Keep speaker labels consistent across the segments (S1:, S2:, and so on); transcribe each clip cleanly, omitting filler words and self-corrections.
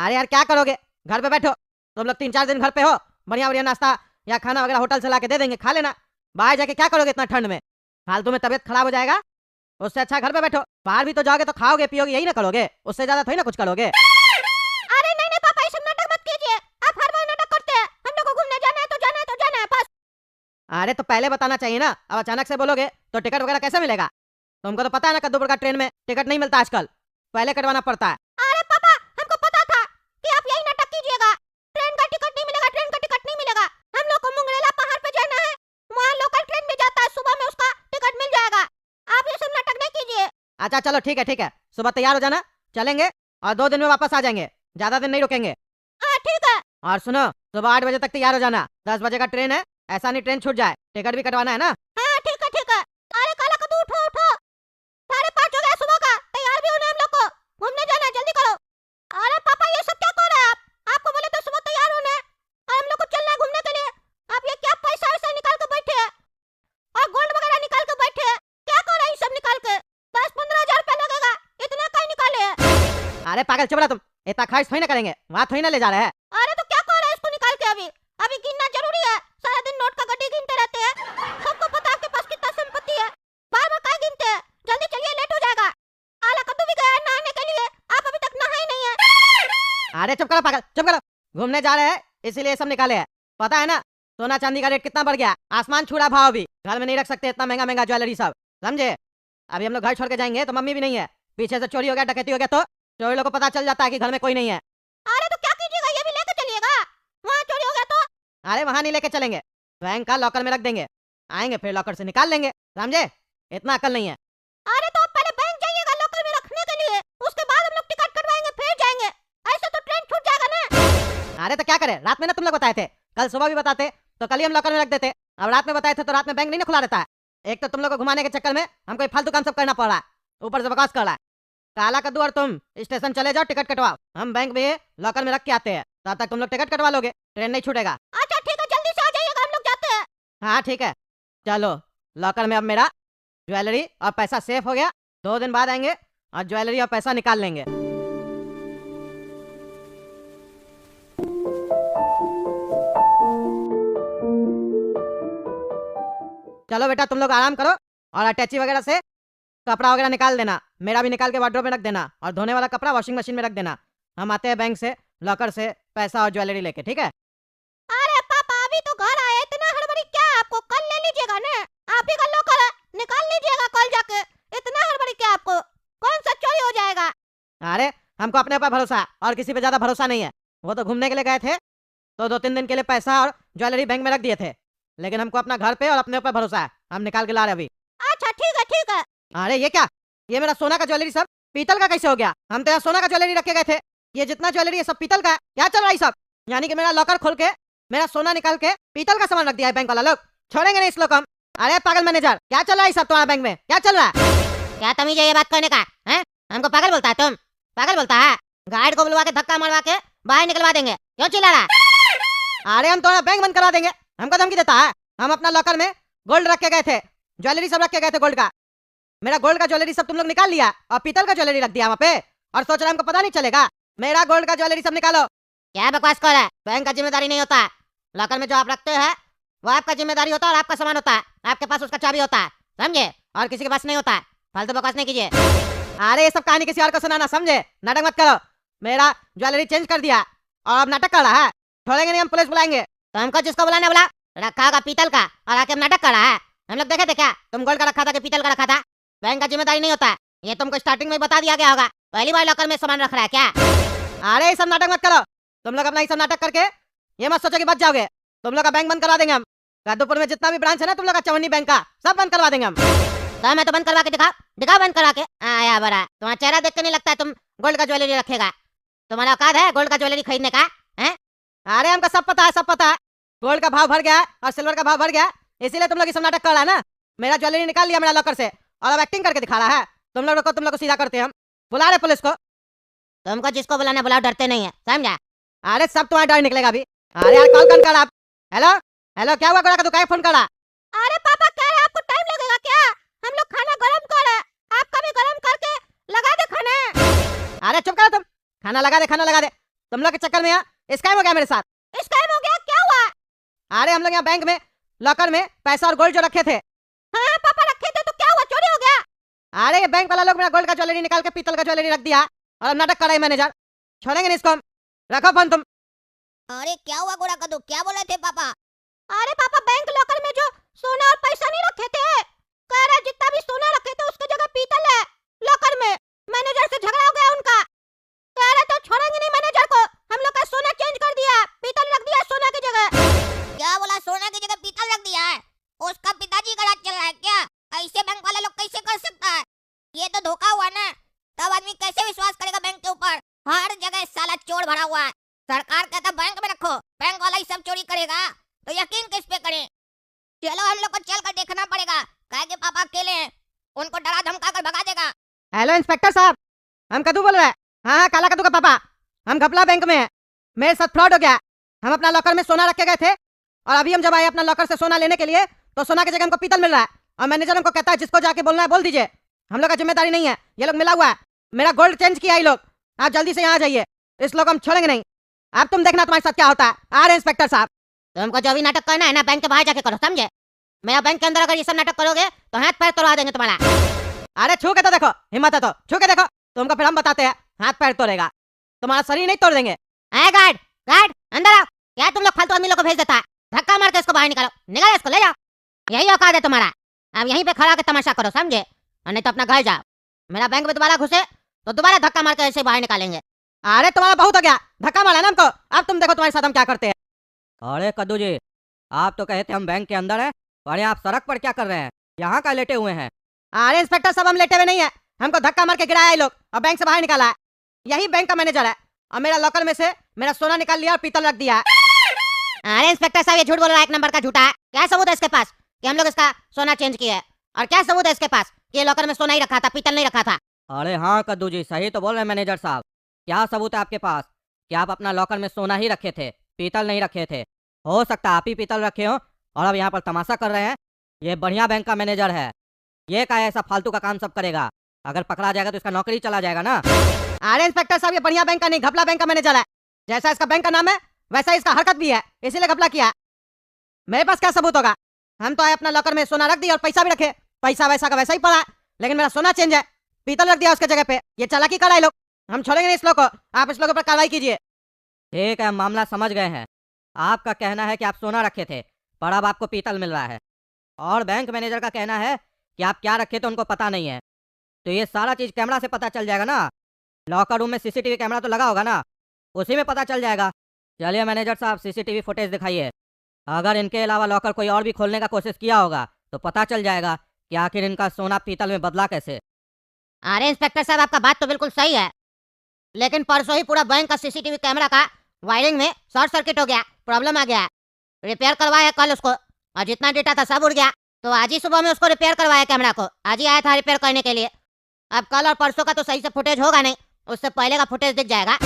S1: अरे यार क्या करोगे, घर पे बैठो। तुम लोग 3-4 दिन घर पे हो, बढ़िया बढ़िया नाश्ता या खाना वगैरह होटल से ला के दे देंगे, खा लेना। बाहर जाके क्या करोगे इतना ठंड में, फालतू में तबियत खराब हो जाएगा। उससे अच्छा घर पे बैठो। बाहर भी तो जाओगे तो खाओगे पियोगे, यही ना करोगे, उससे ज्यादा थोड़ी ना कुछ करोगे।
S2: अरे नहीं नहीं पापा, ये सब नाटक मत कीजिए। आप हर बार नाटक करते हैं। हम लोग को घूमने जाना है तो जाना है तो जाना है बस।
S1: अरे तो पहले बताना चाहिए ना, अब अचानक से बोलोगे तो टिकट वगैरह कैसे मिलेगा। तुमको तो पता है ना कद्दूपुर का ट्रेन में टिकट नहीं मिलता आजकल, पहले कटवाना पड़ता है।
S2: अरे पापा, हमको पता था कि आप यही नाटक कीजिएगा। ट्रेन का टिकट नहीं मिलेगा, ट्रेन का टिकट नहीं मिलेगा। हम लोग को मुंगरेला पहाड़ पे जाना है, वहाँ लोकल ट्रेन भी जाता है, सुबह में उसका टिकट मिल जाएगा। आप ये सब नाटक नहीं कीजिए।
S1: अच्छा चलो ठीक है, सुबह तैयार हो जाना, चलेंगे और 2 दिन में वापस आ जाएंगे, ज्यादा दिन नहीं रुकेंगे।
S2: हाँ ठीक है।
S1: और सुनो, सुबह 8 बजे तक तैयार हो जाना, 10 बजे का ट्रेन है, ऐसा नहीं ट्रेन छूट जाए, टिकट भी कटवाना है ना।
S2: हाँ ठीक है ठीक है। अरे काला कद्दू उठो उठो, 5:30 हो गया सुबह का, तैयार भी होना है हम लोग को, घूमने जाना है, जल्दी करो। अरे पापा ये सब क्या कर रहे हैं आप? आपको बोले तो सुबह तैयार होना है और हम लोग को चलना है घूमने के लिए। आप ये क्या पैसा वैसा निकाल के बैठे हैं और गोल्ड वगैरह निकाल के बैठे हैं? क्या कर रहे हैं ये सब निकाल के? 10-15 हजार रुपया लगेगा, इतना कहीं निकाले हैं?
S1: अरे पागल चुप रहा तुम, इतना खर्च थोड़ी ना करेंगे, वहाँ थोड़ी ना ले जा रहे हैं।
S2: अरे तो क्या कर रहे हैं इसको निकाल के? अभी अभी गिनना जरूरी है? सारा दिन नोट का गड्ढी गिनते रहते हैं। सबको पता है आपके पास कितना संपत्ति है, बार बार क्या गिनते हैं? जल्दी चलिए, लेट हो जाएगा। आला कद्दू भी गया है नहाने के लिए, आप अभी तक नहाए नहीं है।
S1: अरे चुप करो पागल, चुप करो। घूमने जा रहे हैं इसीलिए सब निकाले हैं, पता है ना। सोना चांदी का रेट कितना बढ़ गया, आसमान छू रहा भाव भी, घर में नहीं रख सकते इतना महंगा महंगा ज्वेलरी सब, समझे। अभी हम लोग घर छोड़ के जाएंगे तो मम्मी भी नहीं है, पीछे से चोरी हो गया डकैती हो गया तो चोरी लोग को पता चल जाता है कि घर में कोई नहीं है।
S2: अरे तो क्या कीजिएगा, ये भी लेके चलिएगा? वहाँ चोरी हो गया तो?
S1: अरे वहाँ नहीं लेके चलेंगे, बैंक का लॉकर में रख देंगे, आएंगे फिर लॉकर से निकाल लेंगे, समझे। इतना अकल नहीं है।
S2: अरे तो आप पहले बैंक जाइएगा लॉकर में रखने के लिए, उसके बाद हम लोग टिकट कटवाएंगे फिर जाएंगे। ऐसे तो ट्रेन छूट जाएगा ना।
S1: अरे तो क्या करे, रात में ना तुम लोग बताए थे, कल सुबह भी बताते तो कल ही हम लॉकर में रख देते, अब रात में बताए थे तो रात में बैंक नहीं ना खुला रहता है। एक तो तुम लोग को घुमाने के चक्कर में हमको फालतू काम सब करना पड़ रहा है, ऊपर से बकवास कर रहा है। काला कद्दू और तुम स्टेशन चले जाओ, टिकट कटवाओ, हम बैंक में लॉकर में रख के आते हैं, तब तक तुम लोग टिकट कटवा लोगे, ट्रेन नहीं छूटेगा।
S2: अच्छा ठीक है, जल्दी से आ जाइएगा, हम लोग जाते हैं।
S1: हाँ ठीक है, चलो। लॉकर में अब मेरा ज्वेलरी और पैसा सेफ हो गया, 2 दिन बाद आएंगे और ज्वेलरी और पैसा निकाल लेंगे। चलो बेटा तुम लोग आराम करो और अटैची वगैरह से कपड़ा वगैरह निकाल देना, मेरा भी निकाल के वार्डरोब में रख देना, और धोने वाला कपड़ा वॉशिंग मशीन में रख देना। हम आते हैं बैंक से लॉकर से पैसा और ज्वेलरी लेके, ठीक है।
S2: अरे पापा अभी तो घर आए, इतना हड़बड़ी क्या है आपको? कल ले लीजिएगा ना, आप ही का लॉकर है, निकाल लीजिएगा कल जाके। इतना हड़बड़ी क्या आपको? कौन सा चोरी हो जाएगा?
S1: अरे हमको अपने ऊपर भरोसा है और किसी पे ज्यादा भरोसा नहीं है। वो तो घूमने के लिए गए थे तो 2-3 दिन के लिए पैसा और ज्वेलरी बैंक में रख दिए थे, लेकिन हमको अपना घर पे और अपने ऊपर भरोसा है, हम निकाल के ला रहे अभी।
S2: अच्छा ठीक है ठीक है।
S1: अरे ये क्या, ये मेरा सोना का ज्वेलरी सब पीतल का कैसे हो गया? हम तो यहाँ सोना का ज्वेलरी रखे गए थे, ये जितना ज्वेलरी है सब पीतल का है, क्या चल रहा है सब? यानी कि मेरा लॉकर खोल के मेरा सोना निकाल के पीतल का सामान रख दिया है बैंक वाला लोग, छोड़ेंगे नहीं इस लोग हम। अरे पागल मैनेजर, क्या चल रहा है सब तुम्हारा बैंक में, क्या चल रहा है?
S2: क्या तमीज है ये बात करने का? हैं? हमको पागल बोलता है तुम? पागल बोलता है? गार्ड को बुलवा के धक्का मारवा के बाहर निकलवा देंगे, क्यों चिल्ला रहा है?
S1: अरे हम तुम्हारा बैंक बंद करा देंगे, हमको धमकी देता है। हम अपना लॉकर में गोल्ड रख के गए थे, ज्वेलरी सब रख के गए थे गोल्ड का, मेरा गोल्ड का ज्वेलरी सब तुम लोग निकाल लिया और पीतल का ज्वेलरी रख दिया वहाँ पे, और सोच रहे हमको पता नहीं चलेगा। मेरा गोल्ड का ज्वेलरी सब निकालो।
S2: क्या बकवास कर रहा है? बैंक का जिम्मेदारी नहीं होता, लॉकर में जो आप रखते हैं वो आपका जिम्मेदारी होता है और आपका सामान होता है, आपके पास उसका चाबी होता है, समझे, और किसी के पास नहीं होता है। फालतू बकवास नहीं कीजिए।
S1: अरे ये सब कहानी किसी और को सुनाना, समझे, नाटक मत करो। मेरा ज्वेलरी चेंज कर दिया और अब नाटक कर रहा है, छोड़ेंगे नहीं, हम पुलिस बुलाएंगे।
S2: तो हमको जिसको बुलाना बुला, रखा होगा पीतल का और आके नाटक कर रहा है। हम लोग देखे थे क्या तुम गोल्ड का रखा था कि पीतल का रखा था? बैंक का जिम्मेदारी नहीं होता है, ये तुमको स्टार्टिंग में बता दिया गया होगा, पहली बार लॉकर में सामान रख रहा है क्या?
S1: अरे ये सब नाटक मत करो, तुम लोग अपना ये सब नाटक करके ये मत सोचो कि बच जाओगे। तुम लोग का बैंक बंद करवा देंगे हम, कादुपुर में जितना भी ब्रांच है ना तुम लोग का चवन्नी बैंक का, सब बंद करवा देंगे हम।
S2: तो मैं तो बंद करवा के दिखाओ, दिखाओ बंद करवा के। आया बड़ा, तुम्हारा चेहरा देख के नहीं लगता है तुम गोल्ड का ज्वेलरी रखेगा। तुम्हारा औकात है गोल्ड का ज्वेलरी खरीदने का? हैं?
S1: अरे हमको सब पता है, सब पता है। गोल्ड का भाव बढ़ गया है और सिल्वर का भाव बढ़ गया है, इसीलिए तुम लोग ये सब नाटक कर रहा है ना। मेरा ज्वेलरी निकाल लिया मेरा लॉकर से और अब एक्टिंग करके दिखा रहा है। तुम लोग को सीधा करते हैं हम, बुला रहे पुलिस को।
S2: तुमको जिसको बुलाना बुलाओ, डरते नहीं है, समझा?
S1: अरे सब तुम्हारा डर निकलेगा अभी। अरे यार कॉल कौन कर रहा? हेलो हेलो, क्या हुआ? गोरा का दुकान फोन कर रहा?
S2: अरे पापा कह रहे आपको टाइम लगेगा क्या? हम लोग खाना गरम कर रहे हैं, आपका भी गरम करके लगा दे खाना।
S1: अरे चुप करो तुम, खाना लगा दे, खाना लगा दे। तुम लोग के चक्कर में यहाँ स्कैम हो गया मेरे साथ।
S2: स्कैम हो गया? क्या हुआ?
S1: अरे हम लोग यहाँ बैंक में लॉकर में पैसा और गोल्ड जो रखे थे।
S2: हाँ पापा रखे थे तो क्या हुआ, चोरी हो गया?
S1: अरे ये बैंक वाला लोग मेरा गोल्ड का ज्वेलरी निकाल के पीतल का ज्वेलरी रख दिया और अब नाटक कर रहे मैनेजर। छोड़ेंगे नहीं इसको हम। रखो फोन तुम।
S2: अरे क्या हुआ गोरा कद्दू, क्या बोले थे पापा? अरे पापा बैंक लॉकर में जो सोना और पैसा नहीं रखे थे, कह रहे जितना भी सोना रखे थे उसकी जगह पीतल है लॉकर में। मैनेजर से झगड़ा हो गया उनका, कह रहे तो छोड़ेंगे नहीं मैनेजर को, हम लोग का सोना चेंज कर दिया, पीतल रख दिया सोना की जगह। क्या बोला, सोना की जगह पीतल रख दिया है? उसका पिताजी का राज चल रहा है क्या? ऐसे बैंक वाले लोग कैसे कर सकता है? ये तो धोखा हुआ ना। तब आदमी कैसे विश्वास करेगा बैंक के ऊपर? हर जगह साला चोर भरा हुआ है। सरकार कहता बैंक में रखो, बैंक वाला ही सब चोरी करेगा, तो यकीन किस पे करें? चलो हम लोग को चल कर देखना पड़ेगा, कहे कि पापा अकेले हैं, उनको डरा धमका कर भगा देगा।
S1: हेलो इंस्पेक्टर साहब, हम कद्दू बोल रहे हैं। हाँ काला कद्दू का पापा। हम घपला बैंक में हैं, मेरे साथ फ्रॉड हो गया। हम अपना लॉकर में सोना रखे गए थे और अभी हम जब आए अपना लॉकर से सोना लेने के लिए तो सोना की जगह हमको पीतल मिल रहा है और मैनेजर हमको कहता है जिसको जाके बोलना है बोल दीजिए, हम लोग का जिम्मेदारी नहीं है, ये लोग मिला हुआ है। मेरा गोल्ड चेंज किया ये लोग, आप जल्दी से यहाँ आ जाइए, इस लोग हम छोड़ेंगे नहीं। अब तुम देखना तुम्हारे साथ क्या होता है। आ रहे इंस्पेक्टर साहब।
S2: तुमको जो भी नाटक करना है ना बैंक के बाहर जाके करो, समझे? मेरा बैंक के अंदर अगर ये सब नाटक करोगे तो हाथ पैर तोड़वा देंगे तुम्हारा।
S1: अरे छू के तो देखो, हिम्मत है तो छू के देखो, तुमको फिर हम बताते हैं हाथ पैर तोड़ेगा, तुम्हारा शरीर नहीं तोड़ देंगे।
S2: गार्ड गार्ड अंदर आओ। क्या तुम लोग फालतू आदमी लोग को भेज देता है? धक्का मार के इसको बाहर निकालो, निकालो इसको, ले जाओ। यही औकात है तुम्हारा, अब यहीं पे खड़ा के तमाशा करो, समझे? और नहीं तो अपना घर जाओ। मेरा बैंक में दोबारा घुसे तो दोबारा धक्का मार के ऐसे बाहर निकालेंगे।
S1: अरे तुम्हारा बहुत हो गया, धक्का मारा ना हमको, अब तुम देखो तुम्हारे साथ हम क्या करते हैं। अरे कद्दू जी, आप तो कहे थे हम बैंक के अंदर हैं, और आप सड़क पर क्या कर रहे हैं? यहाँ का लेटे हुए हैं। अरे इंस्पेक्टर साहब हम लेटे हुए नहीं है, हमको धक्का मार के गिराया ये लोग और बैंक से बाहर निकाला है। यही बैंक का मैनेजर है और मेरा लॉकर में से मेरा सोना निकाल लिया और पीतल रख दिया।
S2: अरे इंस्पेक्टर साहब ये झूठ बोल रहा है, एक नंबर का झूठा है। क्या सबूत है इसके पास कि हम लोग इसका सोना चेंज किया है? और क्या सबूत है इसके पास कि ये लॉकर में सोना ही रखा था, पीतल नहीं रखा था?
S1: अरे हाँ कद्दू जी, सही तो बोल रहे हैं मैनेजर साहब। क्या सबूत है आपके पास कि आप अपना लॉकर में सोना ही रखे थे, पीतल नहीं रखे थे? हो सकता है आप ही पीतल रखे हो और अब यहाँ पर तमाशा कर रहे हैं। ये बढ़िया बैंक का मैनेजर है, ये का ऐसा फालतू का काम सब करेगा? अगर पकड़ा जाएगा तो इसका नौकरी चला जाएगा ना। अरे इंस्पेक्टर साहब ये बढ़िया बैंक का नहीं, घपला बैंक का मैनेजर है। जैसा इसका बैंक का नाम है वैसा इसका हरकत भी है, इसीलिए घपला किया। मेरे पास क्या सबूत होगा? हम तो आए अपना लॉकर में सोना रख दिया और पैसा भी रखे, पैसा वैसा का वैसा ही पड़ा, लेकिन मेरा सोना चेंज है, पीतल रख दिया उसके जगह पे। ये चालाकी करा है लोग, हम छोड़ेंगे नहीं इस लोग को, आप इस लोगों पर कार्रवाई कीजिए। ठीक है, हम मामला समझ गए हैं। आपका कहना है कि आप सोना रखे थे पर अब आपको पीतल मिल रहा है, और बैंक मैनेजर का कहना है कि आप क्या रखे थे उनको पता नहीं है। तो ये सारा चीज कैमरा से पता चल जाएगा ना, लॉकर रूम में सीसीटीवी कैमरा तो लगा होगा ना, उसी में पता चल जाएगा। चलिए मैनेजर साहब सीसीटीवी फुटेज दिखाइए। अगर इनके अलावा लॉकर कोई और भी खोलने का कोशिश किया होगा तो पता चल जाएगा कि आखिर इनका सोना पीतल में बदला कैसे।
S2: अरे इंस्पेक्टर साहब आपका बात तो बिल्कुल सही है, लेकिन परसों ही पूरा बैंक का सीसीटीवी कैमरा का वायरिंग में शॉर्ट सर्किट हो गया, प्रॉब्लम आ गया। रिपेयर करवाया कल उसको और जितना डेटा था सब उड़ गया, तो आज ही सुबह में उसको रिपेयर करवाया कैमरा को, आज ही आया था रिपेयर करने के लिए। अब कल और परसों का तो सही से फुटेज होगा नहीं, उससे पहले का फुटेज दिख जाएगा।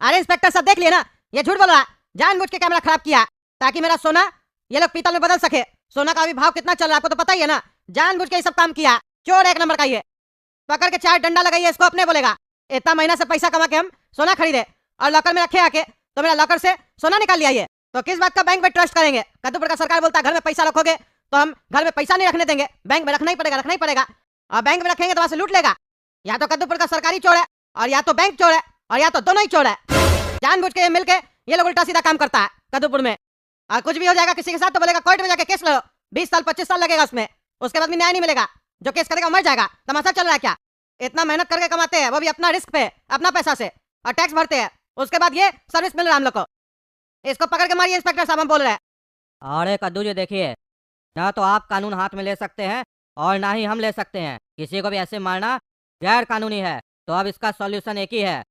S1: अरे इंस्पेक्टर साहब देख लिए ना, ये झूठ बोल रहा, जानबूझ के कैमरा खराब किया ताकि मेरा सोना ये लोग पीतल में बदल सके। सोना का अभी भाव कितना चल रहा है आपको तो पता ही है ना, जानबूझ के ये सब काम किया। चोर एक नंबर का ये, पकड़ के 4 डंडा लगाइए इसको, अपने बोलेगा। इतना महीना से पैसा कमा के हम सोना खरीदे और लॉकर में रखे आके, तो मेरा लॉकर से सोना निकाल लिया ये, तो किस बात का बैंक में ट्रस्ट करेंगे? कद्दूपुर का सरकार बोलता है घर में पैसा रखोगे तो हम घर में पैसा नहीं रखने देंगे, बैंक में रखना ही पड़ेगा, रखना ही पड़ेगा। और बैंक में रखेंगे तो वहां से लूट लेगा। या तो कद्दूपुर का सरकारी चोर है और या तो बैंक चोर है और या तो दोनों ही चोर है। जानबूझ के ये मिलके ये लोग उल्टा सीधा काम करता है कद्दूपुर में। और कुछ भी हो जाएगा किसी के साथ तो बोलेगा कोर्ट में जाके केस लो, 20 साल 25 साल लगेगा उसमें, उसके बाद भी न्याय नहीं मिलेगा। जो केस करेगा मर जाएगा। तमाशा चल रहा है क्या? इतना मेहनत करके कमाते हैं वो भी अपना रिस्क पे, अपना पैसा से, और टैक्स भरते हैं, उसके बाद ये सर्विस मिल रहा है हम लोग को। इसको पकड़ के मारिए इंस्पेक्टर साहब, हम बोल रहे हैं। अरे कद्दू जी देखिए, ना तो आप कानून हाथ में ले सकते हैं और ना ही हम ले सकते हैं। किसी को भी ऐसे मारना गैर कानूनी है। तो अब इसका सॉल्यूशन एक ही है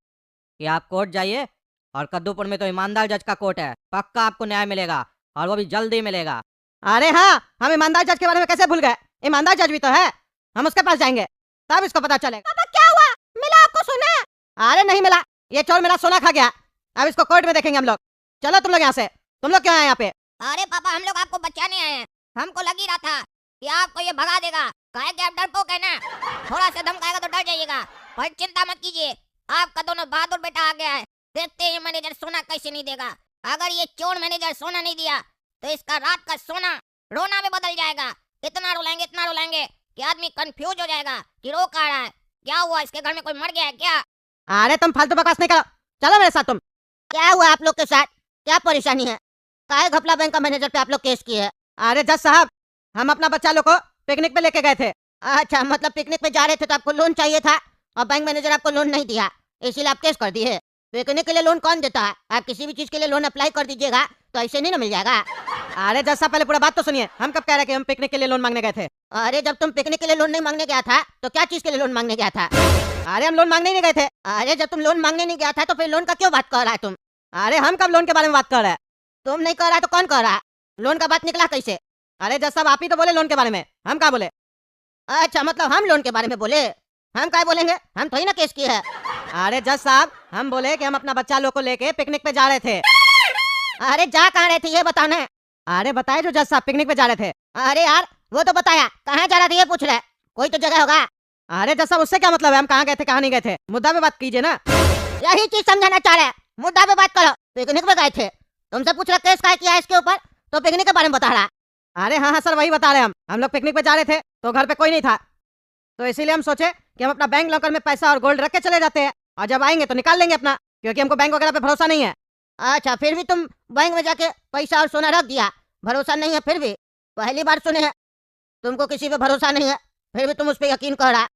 S1: कि आप कोर्ट जाइए, और कद्दूपुर में तो ईमानदार जज का कोर्ट है, पक्का आपको न्याय मिलेगा और वो भी जल्दी मिलेगा। अरे हाँ, हम ईमानदार जज के बारे में कैसे भूल गए? ईमानदार जज भी तो है, हम उसके पास जाएंगे तब इसको पता चलेगा।
S2: पापा क्या हुआ, मिला आपको सोना?
S1: अरे नहीं मिला, ये चोर मेरा सोना खा गया। अब इसको कोर्ट में देखेंगे हम लोग। चलो तुम लोग यहाँ से, तुम लोग क्यों आए यहाँ पे?
S2: अरे पापा हम लोग आपको बचाने आए हैं, हमको लग ही रहा था कि आपको ये भगा देगा, काहे कि आप डरपोक है ना, थोड़ा सा धमकाएगा तो डर जाइएगा। पर चिंता मत कीजिए, आपका दोनों बहादुर बेटा आ गया है, देखते हैं ये मैनेजर सोना कैसे नहीं देगा। अगर ये चोर मैनेजर सोना नहीं दिया तो इसका रात का सोना रोना में बदल जाएगा। इतना रुलाएंगे कि आदमी कंफ्यूज हो जाएगा कि रो कहाँ रहा है, क्या हुआ, इसके घर में कोई मर गया है क्या।
S1: अरे तुम फालतू बकवास नहीं करो, चलो मेरे साथ तुम।
S2: क्या हुआ आप लोग के साथ, क्या परेशानी है? काहे घपला बैंक का मैनेजर पे आप लोग केस किए है?
S1: अरे जज साहब, हम अपना बच्चा लोग को पिकनिक पे लेके गए थे।
S2: अच्छा, मतलब पिकनिक पे जा रहे थे तो आपको लोन चाहिए था और बैंक मैनेजर आपको लोन नहीं दिया, इसीलिए आप केस कर दिए। पिकनिक के लिए लोन कौन देता है? आप किसी भी चीज के लिए लोन अप्लाई कर दीजिएगा तो ऐसे नहीं ना मिल जाएगा।
S1: अरे जज साहब, पहले पूरा बात तो सुनिए। हम कब कह रहे कि हम पिकनिक के लिए लोन मांगने गए थे?
S2: अरे जब तुम पिकनिक के लिए लोन नहीं मांगने गया था तो क्या चीज के लिए लोन मांगने गया था?
S1: अरे हम लोन मांगने ही नहीं गए थे।
S2: अरे जब तुम लोन मांगने नहीं गया था तो फिर लोन का क्यों बात कर रहा है तुम?
S1: अरे हम कब लोन के बारे में बात कर रहे हैं?
S2: तुम नहीं कर रहा तो कौन कर रहा है? लोन का बात निकला कैसे?
S1: अरे जज साहब, आप ही तो बोले लोन के बारे में, हम कहाँ बोले?
S2: अच्छा, मतलब हम लोन के बारे में बोले? हम क्या बोलेंगे, हम थोड़ी ना केस किए है।
S1: अरे जज साहब, हम बोले कि हम अपना बच्चा लोग को लेके पिकनिक पे जा रहे थे।
S2: अरे जा कहाँ रहे थे ये बताना है।
S1: अरे बताए जो जज साहब, पिकनिक पे जा रहे थे।
S2: अरे यार वो तो बताया, कहाँ जा रहा था ये पूछ रहे, कोई तो जगह होगा।
S1: अरे जज साहब, उससे क्या मतलब है हम कहाँ गए थे कहाँ नहीं गए थे? मुद्दा पे बात कीजिए ना।
S2: यही चीज समझाना चाह रहे हैं, मुद्दा पे बात करो। पिकनिक पे गए थे, तुमसे पूछ रहा केस क्या किया है इसके ऊपर, तो पिकनिक के बारे में बता रहा।
S1: अरे हाँ हाँ सर, वही बता रहे हैं। हम लोग पिकनिक पे जा रहे थे तो घर पे कोई नहीं था, तो इसीलिए हम सोचे कि हम अपना बैंक लॉकर में पैसा और गोल्ड रख के चले जाते हैं, और जब आएंगे तो निकाल लेंगे अपना, क्योंकि हमको बैंक वगैरह पे भरोसा नहीं है।
S2: अच्छा, फिर भी तुम बैंक में जाके पैसा और सोना रख दिया, भरोसा नहीं है फिर भी? पहली बार सुने हैं, तुमको किसी पे भरोसा नहीं है फिर भी तुम उस पर यकीन कर रहा।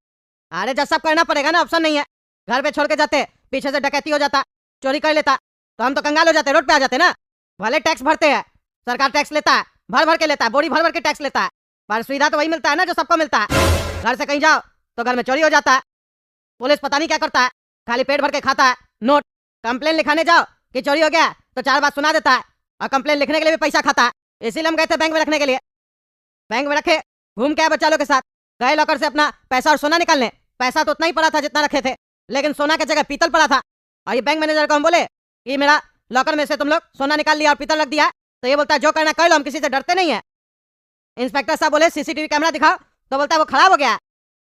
S1: अरे जज साहब, करना पड़ेगा ना, ऑप्शन नहीं है। घर पे छोड़ के जाते, पीछे से डकैती हो जाता, चोरी कर लेता, तो हम तो कंगाल हो जाते, रोड पे आ जाते ना। भले टैक्स भरते हैं, सरकार टैक्स लेता है, भर भर के लेता है, बोरी भर भर के टैक्स लेता है, पर सुविधा तो वही मिलता है ना जो सबको मिलता है। घर से कहीं जाओ तो घर में चोरी हो जाता है, पुलिस पता नहीं क्या करता है, खाली पेट भर के खाता है नोट। कंप्लेन लिखाने जाओ कि चोरी हो गया तो 4 बात सुना देता है, और कंप्लेन लिखने के लिए भी पैसा खाता है। इसीलिए हम गए थे बैंक में रखने के लिए। बैंक में रखे, घूम के आए बच्चा लोग के साथ, गए लॉकर से अपना पैसा और सोना निकालने। पैसा तो उतना ही पड़ा था जितना रखे थे, लेकिन सोना की जगह पीतल पड़ा था। और ये बैंक मैनेजर को हम बोले कि मेरा लॉकर में से तुम लोग सोना निकाल लिया और पीतल रख दिया, तो ये बोलता है जो करना कर लो, हम किसी से डरते नहीं है। इंस्पेक्टर साहब बोले सीसीटीवी कैमरा दिखाओ, तो बोलता है वो खराब हो गया,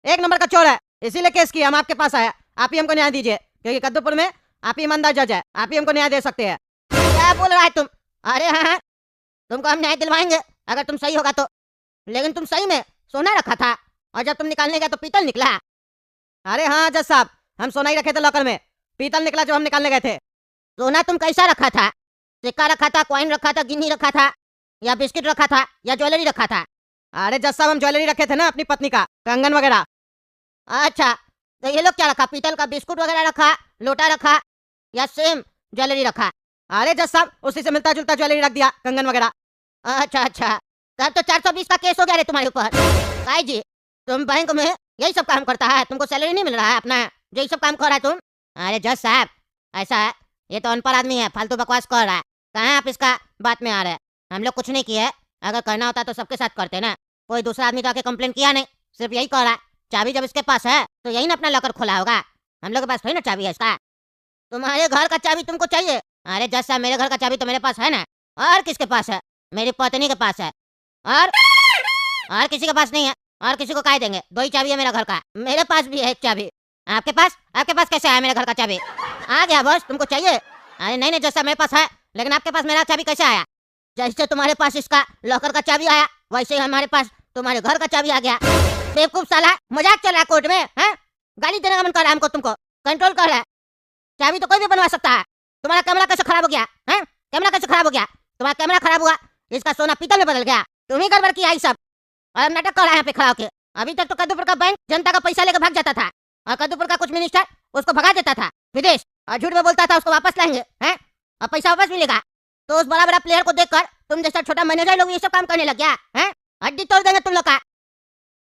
S1: 1 नंबर का चोर है, इसीलिए केस किया। हम आपके पास आया, आप ही हमको न्याय दीजिए, क्योंकि कद्दूपुर में आप ही ईमानदार जज है, आप ही हमको न्याय दे सकते हैं।
S2: क्या बोल रहा है तुम? अरे हाँ, तुमको हम न्याय दिलवाएंगे अगर तुम सही होगा तो, लेकिन तुम सही में सोना रखा था और जब तुम निकालने गए तो पीतल निकला।
S1: अरे हाँ जज साहब, हम सोना ही रखे थे लॉकर में, पीतल निकला जो हम निकालने गए थे।
S2: सोना तुम कैसा रखा था? सिक्का रखा था, कॉइन रखा था, गिन्नी रखा था, या बिस्किट रखा था, या ज्वेलरी रखा था?
S1: अरे जज साहब, हम ज्वेलरी रखे थे ना अपनी पत्नी का, कंगन वगैरह।
S2: अच्छा, तो ये लोग क्या रखा? पीतल का बिस्कुट वगैरह रखा, लोटा रखा, या सेम ज्वेलरी रखा?
S1: अरे जज साहब, उसी से मिलता जुलता ज्वेलरी रख दिया, कंगन वगैरह।
S2: अच्छा अच्छा, तब तो 420 का केस हो गया रे तुम्हारे ऊपर। भाई जी, तुम बैंक में यही सब काम करता है, तुमको सैलरी नहीं मिल रहा है अपना, यही सब काम कर रहा है तुम? अरे जज साहब, ऐसा है, ये तो अनपढ़ आदमी है, फालतू बकवास कर रहा है, कहाँ आप इसका बात में आ रहे हैं? हम लोग कुछ नहीं किए, अगर करना होता तो सबके साथ करते ना। कोई दूसरा आदमी तो आके कंप्लेन किया नहीं, सिर्फ यही कर रहा है। चाबी जब इसके पास है तो यही ना अपना लॉकर खोला होगा, हम लोग के पास थोड़ी ना चाबी है इसका। तुम्हारे घर का चाबी तुमको चाहिए? अरे जज साहब, मेरे घर का चाबी तो मेरे पास है ना, और किसके पास है? मेरी पत्नी के पास है, और किसी के पास नहीं है। और किसी को काय देंगे? 2 ही चाबी है मेरा घर का। मेरे पास भी है 1 चाबी। आपके पास कैसे आया मेरे घर का चाबी? आ गया बस, तुमको चाहिए? अरे नहीं नहीं जैसा मेरे पास है, लेकिन आपके पास मेरा चाबी कैसे आया? जैसे तुम्हारे पास इसका लॉकर का चाबी आया, वैसे ही हमारे पास तुम्हारे घर का चाबी आ गया। बेवकूफ साला, मजाक चल रहा है कोर्ट में? हैं? गाली देने का मन कर रहा है हमको, तुमको कंट्रोल कर रहा है। चाबी तो कोई भी बनवा सकता है। तुम्हारा कैमरा कैसे खराब हो गया? हैं? कैमरा कैसे खराब हो गया? तुम्हारा कैमरा खराब हुआ, इसका सोना पीतल में बदल गया, तुम ही गड़बड़ किया ये सब, और नाटक कर रहा है यहाँ पे खड़ा होके। अभी तक तो कद्दूपुर का बैंक जनता का पैसा लेकर भाग जाता था, और कद्दूपुर का कुछ मिनिस्टर उसको भगा देता था विदेश, और झूठ में बोलता था उसको वापस लाएंगे, हैं? और पैसा वापस मिलेगा। तो उस बड़ा बड़ा प्लेयर को देखकर तुम जैसा छोटा मैनेजर लोग ये सब काम करने लग गया, हैं? हड्डी तोड़ देंगे तुम लोग का।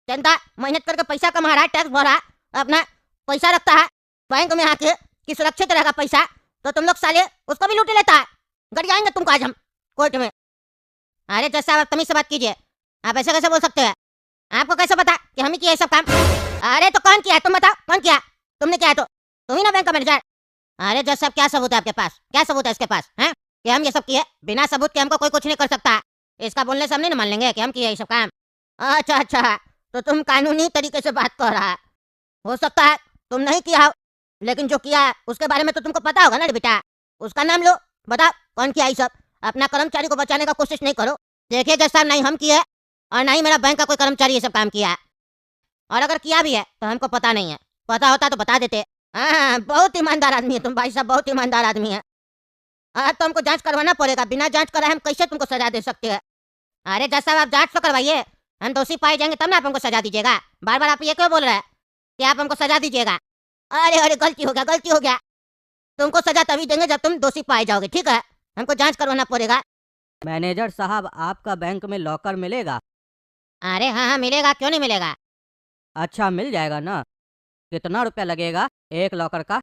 S2: जनता मेहनत करके पैसा कमा रहा है, टैक्स भर रहा है, अपना पैसा रखता है बैंक में आके कि सुरक्षित रहेगा पैसा, तो तुम लोग साले उसको भी लूट लेता है। गड़ियाएंगे तुमको आज हम कोर्ट में। अरे जज साहब, तमीज से बात कीजिए, आप ऐसे कैसे बोल सकते हैं? आपको कैसे पता कि हम ही किया ये सब काम? अरे तो कौन किया है तुम बताओ, कौन किया? तुमने किया है तो तुम ही ना बैंक का मैनेजर। अरे जज साहब, क्या सबूत है आपके पास? क्या सबूत है इसके पास, हैं? कि हम ये सब किए? बिना सबूत के हमको कोई कुछ नहीं कर सकता। इसका बोलने से हम नहीं मान लेंगे कि हम किए ये सब काम। अच्छा अच्छा, तो तुम कानूनी तरीके से बात कर रहा है। हो सकता है तुम नहीं किया हो, लेकिन जो किया है उसके बारे में तो तुमको पता होगा ना बेटा। उसका नाम लो, बताओ कौन किया ये सब। अपना कर्मचारी को बचाने का कोशिश नहीं करो। देखिए जज साहब, नहीं हम किए और नहीं मेरा बैंक का कोई कर्मचारी ये सब काम किया है, और अगर किया भी है तो हमको पता नहीं है। पता होता तो बता देते। हाँ, बहुत ईमानदार आदमी है तुम भाई साहब, बहुत ईमानदार आदमी है। तो हमको जांच करवाना पड़ेगा, बिना जांच कराए हम कैसे तुमको सजा दे सकते हैं। अरे जज साहब, आप जांच तो करवाइए, हम दोषी पाए जाएंगे तब ना आप हमको सजा दीजिएगा। बार बार आप ये क्यों बोल रहे हैं कि आप हमको सजा दीजिएगा? अरे अरे, गलती हो गया, गलती हो गया। तुमको सजा तभी देंगे जब तुम दोषी पाए जाओगे, ठीक है? हमको जांच करवाना पड़ेगा।
S1: मैनेजर साहब, आपका बैंक में लॉकर मिलेगा?
S2: अरे हाँ हाँ मिलेगा, क्यों नहीं मिलेगा।
S1: अच्छा, मिल जाएगा ना? कितना रुपया लगेगा एक लॉकर का?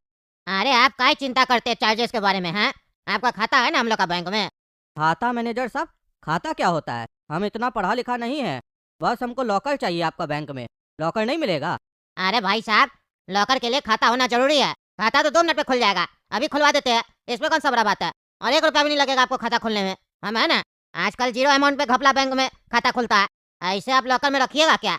S2: अरे आप काहे चिंता करते हैं चार्जेस के बारे में? हैं, आपका खाता है ना हम लोग का बैंक में।
S1: खाता? मैनेजर साहब, खाता क्या होता है? हम इतना पढ़ा लिखा नहीं है, बस हमको लॉकर चाहिए आपका बैंक में। लॉकर नहीं मिलेगा?
S2: अरे भाई साहब, लॉकर के लिए खाता होना जरूरी है। खाता तो 2 मिनट में खुल जाएगा, अभी खुलवा देते हैं, इसमें कौन सा बड़ा बात है। और 1 रुपया भी नहीं लगेगा आपको खाता खोलने में। हम है ना, आजकल 0 अमाउंट पे घपला बैंक में खाता खुलता है, ऐसे आप लॉकर में रखिएगा क्या?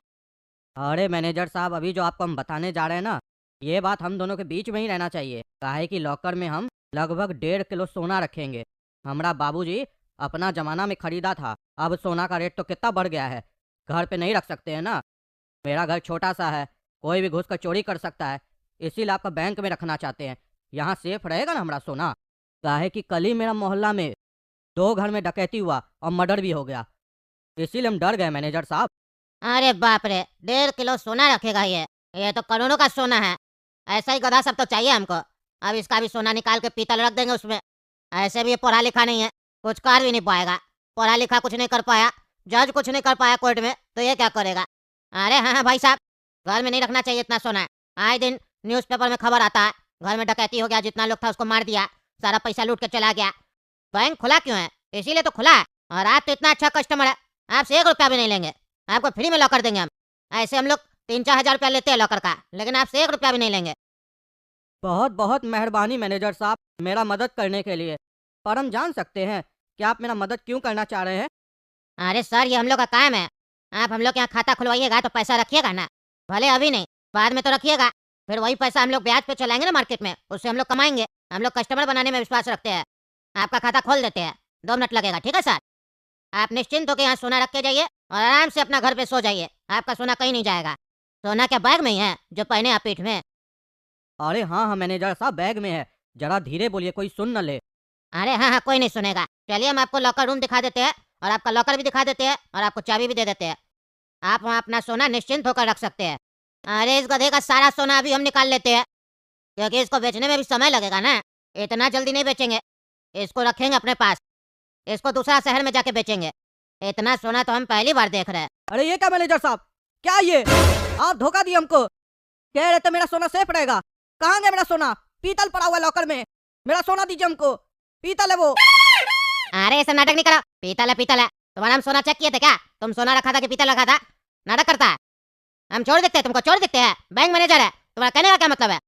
S1: अरे मैनेजर साहब, अभी जो आपको हम बताने जा रहे हैं ना, ये बात हम दोनों के बीच में ही रहना चाहिए। काहे कि लॉकर में हम लगभग 1.5 किलो सोना रखेंगे। हमारा बाबूजी अपना जमाना में खरीदा था, अब सोना का रेट तो कितना बढ़ गया है। घर पे नहीं रख सकते हैं ना, मेरा घर छोटा सा है, कोई भी घुस कर चोरी कर सकता है, इसीलिए आपका बैंक में रखना चाहते हैं। यहाँ सेफ रहेगा ना हमारा सोना? काहे कि कल ही मेरा मोहल्ला में 2 घर में डकैती हुआ और मर्डर भी हो गया, इसीलिए हम डर गए मैनेजर साहब।
S2: अरे बाप रे, 1.5 किलो सोना रखेगा ये तो करोड़ों का सोना है। ऐसा ही गधा सब तो चाहिए हमको। अब इसका भी सोना निकाल के पीतल रख देंगे उसमें। ऐसे भी ये पढ़ा लिखा नहीं है, कुछ कर भी नहीं पाएगा। पढ़ा लिखा कुछ नहीं कर पाया, जज कुछ नहीं कर पाया कोर्ट में, तो ये क्या करेगा? अरे हाँ हाँ भाई साहब, घर में नहीं रखना चाहिए इतना सोना। आए दिन न्यूज़पेपर में खबर आता है, घर में डकैती हो गया, जितना लोग था उसको मार दिया, सारा पैसा लूट के चला गया। बैंक खुला क्यों है? इसीलिए तो खुला है। और आप तो इतना अच्छा कस्टमर है, आपसे 1 रुपया भी नहीं लेंगे, आपको फ्री में लॉकर देंगे हम। ऐसे हम लोग 3-4 हजार रुपया लेते हैं लॉकर का, लेकिन आपसे 1 रुपया भी नहीं लेंगे।
S1: बहुत बहुत मेहरबानी मैनेजर साहब, मेरा मदद करने के लिए। पर हम जान सकते हैं कि आप मेरा मदद क्यों करना चाह रहे हैं?
S2: अरे सर, ये हम लोग का काम है। आप हम लोग के यहाँ खाता खुलवाइएगा तो पैसा रखिएगा ना, भले अभी नहीं, बाद में तो रखिएगा। फिर वही पैसा हम लोग ब्याज पे चलाएंगे ना मार्केट में, उससे हम लोग कमाएंगे। हम लोग कस्टमर बनाने में विश्वास रखते हैं। आपका खाता खोल देते हैं, 2 मिनट लगेगा, ठीक है सर? आप निश्चिंत होकर यहाँ सोना रख के जाइए और आराम से अपना घर पे सो जाइए। आपका सोना कहीं नहीं जाएगा। सोना क्या बैग में ही है जो पहने आप पीठ में?
S1: अरे हाँ हाँ मैनेजर साहब, बैग में है, जरा धीरे बोलिए, कोई सुन न ले।
S2: अरे हाँ हाँ, कोई नहीं सुनेगा। चलिए हम आपको लॉकर रूम दिखा देते हैं, और आपका लॉकर भी दिखा देते हैं, और आपको चाबी भी दे देते हैं। आप वहाँ अपना सोना निश्चिंत होकर रख सकते हैं। अरे इस गधे का सारा सोना अभी हम निकाल लेते हैं, क्योंकि इसको बेचने में भी समय लगेगा ना। इतना जल्दी नहीं बेचेंगे, इसको रखेंगे अपने पास, इसको दूसरा शहर में जाके बेचेंगे। इतना सोना तो हम पहली बार देख रहे हैं।
S1: अरे ये क्या मैनेजर साहब, क्या ये? आप धोखा दिए हमको। कह रहे थे मेरा सोना सेफ रहेगा, कहाँ गया मेरा सोना? पीतल पड़ा हुआ लॉकर में, मेरा सोना दीजिए हमको, पीतल है वो।
S2: अरे ऐसा नाटक नहीं करो, पीतल है पीतल है। तुम्हारा हम सोना चेक किए थे क्या? तुम सोना रखा था कि पीतल रखा था? नाटक करता है। हम चोर दिखते हैं तुमको? चोर दिखते हैं? बैंक मैनेजर है तुम्हारा, कहने का क्या मतलब है?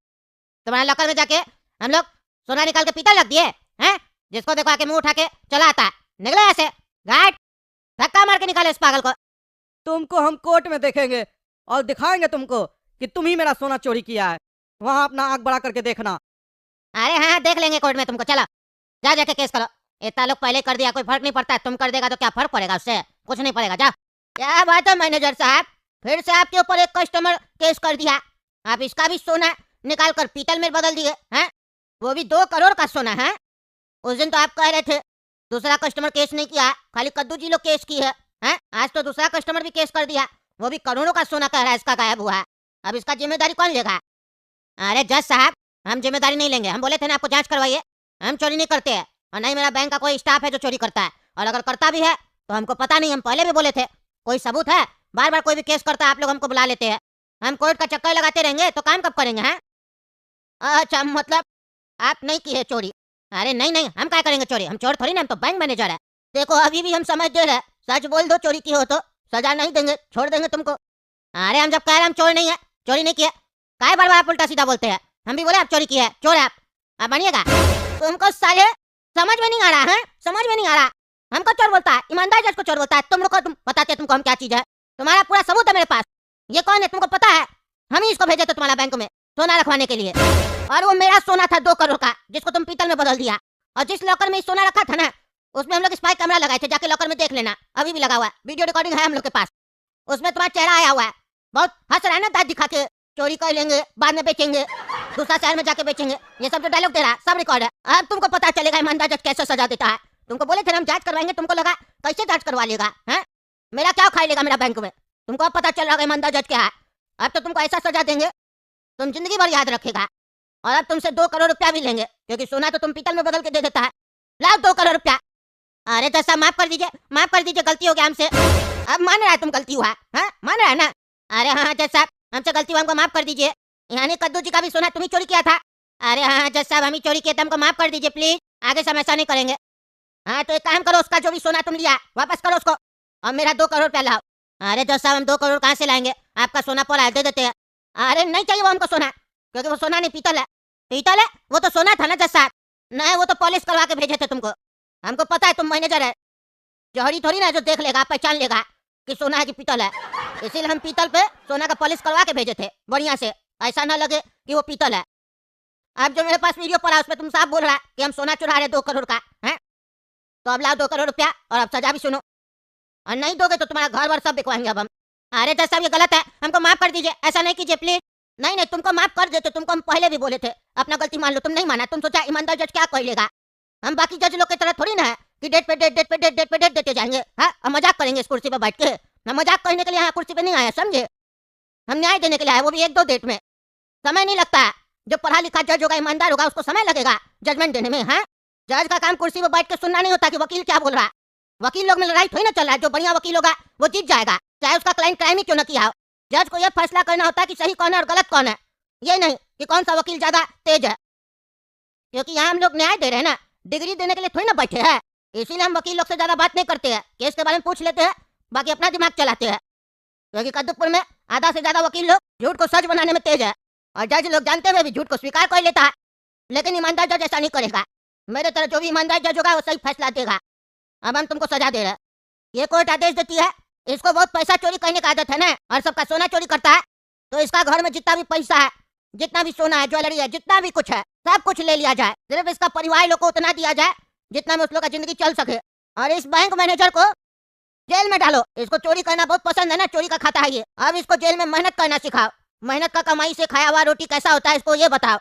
S2: तुम्हारे लॉकर में जाके हम लोग सोना निकाल के पीतल रख दिए हैं? जिसको देखो आके मुंह उठा के चला आता है। निकलो ऐसे, घाट धक्का मार के निकाले इस पागल को।
S1: तुमको हम कोर्ट में देखेंगे और दिखाएंगे तुमको कि तुम ही मेरा सोना चोरी किया है। वहाँ अपना आंख बड़ा करके देखना।
S2: अरे हाँ, देख लेंगे कोर्ट में तुमको। चलो जा जाके केस करो। इतना लोग पहले कर दिया, कोई फर्क नहीं पड़ता है। तुम कर देगा तो क्या फर्क पड़ेगा उससे? कुछ नहीं पड़ेगा। जा। क्या बात है मैनेजर साहब, फिर से आपके ऊपर एक कस्टमर केस कर दिया। आप इसका भी सोना निकाल कर पीतल में बदल दिए हैं, वो भी 2 करोड़ का सोना है। उस दिन तो आप कह रहे थे दूसरा कस्टमर केस नहीं किया, खाली कद्दू जी लोग केस की है, हैं? आज तो दूसरा कस्टमर भी केस कर दिया, वो भी करोड़ों का सोना कह रहा है इसका गायब हुआ है। अब इसका जिम्मेदारी कौन लेगा? अरे जज साहब, हम जिम्मेदारी नहीं लेंगे। हम बोले थे ना आपको जांच करवाइए। हम चोरी नहीं करते हैं, और नहीं मेरा बैंक का कोई स्टाफ है जो चोरी करता है। और अगर करता भी है तो हमको पता नहीं, हम पहले भी बोले थे। कोई सबूत है? बार बार कोई भी केस करता है आप लोग हमको बुला लेते हैं। हम कोर्ट का चक्कर लगाते रहेंगे तो काम कब करेंगे? हैं? अच्छा, मतलब आप नहीं की है चोरी? अरे नहीं नहीं, हम क्या करेंगे चोरी? हम चोर थोड़ी ना, हम तो बैंक मैनेजर है। देखो अभी भी हम समझ दे रहे, सच बोल दो चोरी की हो तो सजा नहीं देंगे, छोड़ देंगे तुमको। अरे हम जब कह रहे हम चोर नहीं है, चोरी नहीं किया, काय बार बार आप उल्टा सीधा बोलते हैं? हम भी बोले आप चोरी किया है, चोर है आप मानिएगा? तुमको साले समझ में नहीं आ रहा है, समझ में नहीं आ रहा। हमको चोर बोलता है, ईमानदार जज को चोर बोलता है। तुम लोग को तुम बताते तुमको हम क्या चीज है। तुम्हारा पूरा सबूत है मेरे पास। ये कौन है तुमको पता है? हम ही इसको भेजे थे तुम्हारा बैंक में सोना रखवाने के लिए, और वो मेरा सोना था 2 करोड़ का, जिसको तुम पीतल में बदल दिया। और जिस लॉकर में सोना रखा था ना, उसमें हम लोग स्पाई कैमरा लगाए थे, जाके लॉकर में देख लेना, अभी भी लगा हुआ है, वीडियो रिकॉर्डिंग है हम लोग के पास। उसमें तुम्हारा चेहरा आया हुआ है, बहुत हंस रहा है ना दांत दिखा के, चोरी कर लेंगे बाद में बेचेंगे, दूसरा शहर में जाके बेचेंगे, ये सब जो डायलॉग दे रहा है सब रिकॉर्ड है। अब तुमको पता चलेगा ईमानदार जज कैसे सजा देता है। तुमको बोले थे ना हम जांच करवाएंगे, तुमको लगा कैसे जांच करवा लेगा है? मेरा क्या खाई लेगा मेरा बैंक में? तुमको अब पता चल रहा है ईमानदार जज क्या है। अब तो तुमको ऐसा सजा देंगे तुम जिंदगी भर याद रखेगा। और अब तुमसे 2 करोड़ रुपया भी लेंगे, क्योंकि सोना तो तुम पीतल में बदल के दे देता है। लाओ 2 करोड़ रुपया। अरे जैसा माफ कर दीजिए, गलती हो गया हमसे। अब मान रहा है तुम गलती हुआ है, मान रहा है ना? अरे हाँ जज साहब, हमसे गलती हुआ, हमको माफ कर दीजिए। यानी कद्दू जी का भी सोना तुम ही चोरी किया था? अरे हाँ जज साहब, हम ही चोरी किए थे, हमको माफ कर दीजिए प्लीज, आगे से हम ऐसा नहीं करेंगे। हाँ तो एक काम करो, उसका जो भी सोना तुम लिया वापस करो उसको, और मेरा 2 करोड़ रुपया लाओ। अरे जज साहब, हम 2 करोड़ कहाँ से लाएंगे? आपका सोना पड़ा है, दे देते हैं। अरे नहीं चाहिए वो हमको सोना, क्योंकि वो सोना नहीं पीतल है। पीतल है वो तो सोना था ना जज साहब। नहीं, वो तो पॉलिश करवा के भेजे थे तुमको। हमको पता है तुम मैनेजर है, जौहरी थोड़ी ना जो देख लेगा पहचान लेगा कि सोना है कि पीतल है। इसीलिए हम पीतल पे सोना का पॉलिश करवा के भेजे थे बढ़िया से, ऐसा ना लगे कि वो पीतल है। अब जो मेरे पास वीडियो पड़ा है उसमें तुम साफ बोल रहा है कि हम सोना चुरा रहे 2 करोड़ का है। तो अब लाओ 2 करोड़ रुपया, और अब सजा भी सुनो, और नहीं दोगे तो तुम्हारा घर वर सब बिकवाएंगे अब हम। अरे जज साहब ये गलत है, हमको माफ कर दीजिए, ऐसा नहीं कीजिए प्लीज। नहीं, तुमको माफ कर देते, तुमको हम पहले भी बोले थे अपना गलती मान लो, तुम नहीं माना। तुम सोचा ईमानदार जज क्या कह लेगा। हम बाकी जज लोग की तरह थोड़ी ना है कि डेट पे डेट देते जाएंगे। हाँ, हम मजाक करेंगे इस कुर्सी पे बैठ के। हम मजाक करने के लिए यहाँ कुर्सी पे नहीं आए, समझे? हम न्याय देने के लिए आए, वो भी 1-2 डेट में। समय नहीं लगता है, जो पढ़ा लिखा जज होगा, ईमानदार होगा, उसको समय लगेगा जजमेंट देने में। हाँ, जज का काम कुर्सी पे बैठ के सुनना नहीं होता कि वकील क्या बोल रहा है। वकील लोग में लड़ाई थोड़ी ना चल रहा है, जो बढ़िया वकील होगा वो जीत जाएगा, चाहे उसका क्लाइंट क्राइम ही क्यों न किया हो। जज को यह फैसला करना होता है कि सही कौन है और गलत कौन है, ये नहीं कि कौन सा वकील ज्यादा तेज है। क्योंकि यहाँ हम लोग न्याय दे रहे हैं ना, डिग्री देने के लिए थोड़ी ना बैठे हैं। इसीलिए हम वकील लोग से ज्यादा बात नहीं करते हैं, केस के बारे में पूछ लेते हैं, बाकी अपना दिमाग चलाते हैं। क्योंकि कद्दूपुर में आधा से ज्यादा वकील लोग झूठ को सच बनाने में तेज है, और जज लोग जानते हुए भी झूठ को स्वीकार कर लेता है। लेकिन ईमानदार जज ऐसा नहीं करेगा। मेरे तरह जो भी ईमानदार जज होगा वो सही फैसला देगा। अब हम तुमको सजा दे रहे हैं। ये कोर्ट आदेश देती है, इसको बहुत पैसा चोरी करने का आदत है ना, और सबका सोना चोरी करता है। तो इसका घर में जितना भी पैसा है, जितना भी सोना है, ज्वेलरी है, जितना भी कुछ है, सब कुछ ले लिया जाए। सिर्फ इसका परिवार लोग को उतना दिया जाए जितना में उस लोग का जिंदगी चल सके। और इस बैंक मैनेजर को जेल में डालो। इसको चोरी करना बहुत पसंद है ना, चोरी का खाता है ये। अब इसको जेल में मेहनत करना सिखाओ। मेहनत का कमाई से खाया हुआ रोटी कैसा होता है इसको ये बताओ।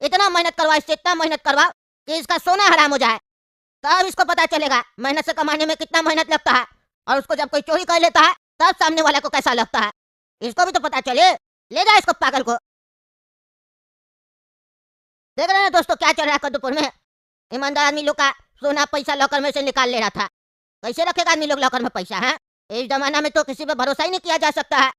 S2: इतना मेहनत करवाओ, इससे इतना मेहनत करवाओ कि इसका सोना हराम हो जाए, तब इसको पता चलेगा मेहनत से कमाने में कितना मेहनत लगता है। और उसको जब कोई चोरी कर लेता है तब सामने वाले को कैसा लगता है, इसको भी तो पता चले। ले जाए इसको पागल को। देख रहे हैं दोस्तों क्या चल रहा है कद्दूपुर में। ईमानदार आदमी लोग का सोना पैसा लॉकर में से निकाल ले रहा था। कैसे रखेगा आदमी लोग लॉकर में पैसा है? इस जमाना में तो किसी पे भरोसा ही नहीं किया जा सकता है।